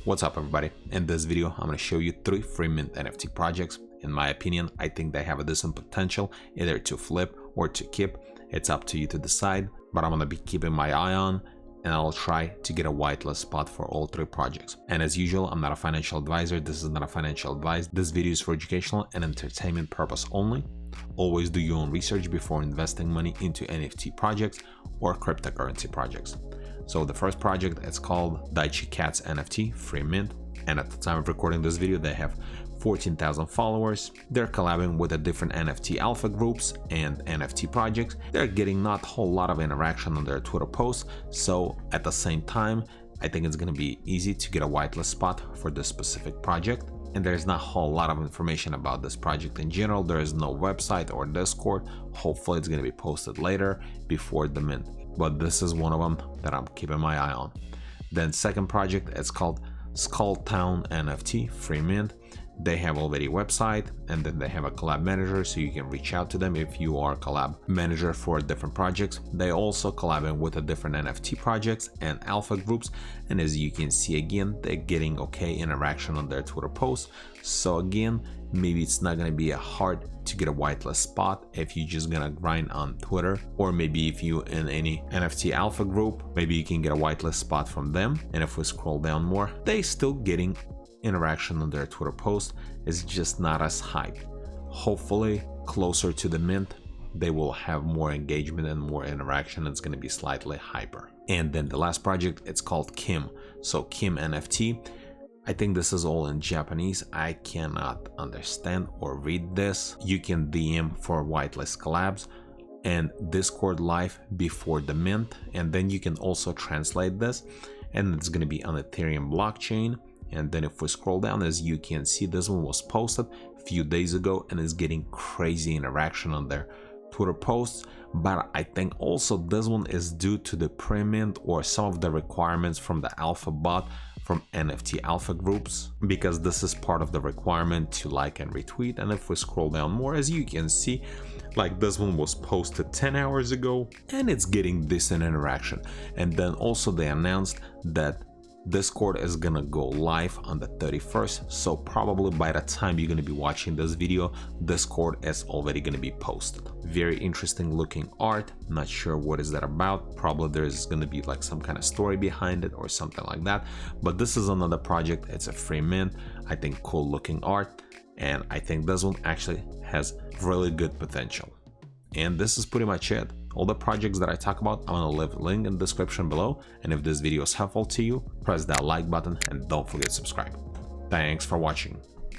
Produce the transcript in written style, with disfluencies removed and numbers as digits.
What's up everybody? In this video I'm going to show you 3 free mint NFT projects. In my opinion, I think they have a decent potential either to flip or to keep. It's up to you to decide, but I'm going to be keeping my eye on and I'll try to get a whitelist spot for all 3 projects. And as usual, I'm not a financial advisor. This is not a financial advice. This video is for educational and entertainment purpose only. Always do your own research before investing money into NFT projects or cryptocurrency projects. So the first project is called DaichiCats NFT, free mint. And at the time of recording this video, they have 14,000 followers. They're collabing with the different NFT alpha groups and NFT projects. They're getting not a whole lot of interaction on their Twitter posts. So at the same time, I think it's going to be easy to get a whitelist spot for this specific project. And there's not a whole lot of information about this project in general. There is no website or Discord. Hopefully it's going to be posted later before the mint. But this is one of them that I'm keeping my eye on. Then second project, it's called SkullTownNFT, free mint. They have already a website and then they have a collab manager, so you can reach out to them if you are a collab manager for different projects. They also collabing with the different NFT projects and alpha groups, and as you can see again, they're getting okay interaction on their Twitter posts. So again, maybe it's not going to be hard to get a whitelist spot if you're just gonna grind on Twitter, or maybe if you in any NFT alpha group, maybe you can get a whitelist spot from them. And if we scroll down more, they still getting interaction on their Twitter post. Is just not as high. Hopefully closer to the mint they will have more engagement and more interaction. It's going to be slightly hyper. And then the last project, it's called Kim. So Kim NFT, I think this is all in Japanese. I cannot understand or read this. You can DM for whitelist collabs and Discord live before the mint, and then you can also translate this, and it's going to be on Ethereum blockchain. And then if we scroll down, as you can see, this one was posted a few days ago and is getting crazy interaction on their Twitter posts. But I think also this one is due to the pre-mint or some of the requirements from the alpha bot from NFT alpha groups, because this is part of the requirement to like and retweet. And if we scroll down more, as you can see, like this one was posted 10 hours ago and it's getting decent interaction. And then also they announced that Discord is gonna go live on the 31st, so probably by the time you're gonna be watching this video, Discord is already gonna be posted. Very interesting looking art. Not sure what is that about. Probably there's gonna be like some kind of story behind it or something like that. But this is another project. It's a free mint. I think cool looking art, and I think this one actually has really good potential. And this is pretty much it. All the projects that I talk about, I'm gonna leave a link in the description below. And if this video is helpful to you, press that like button and don't forget to subscribe. Thanks for watching.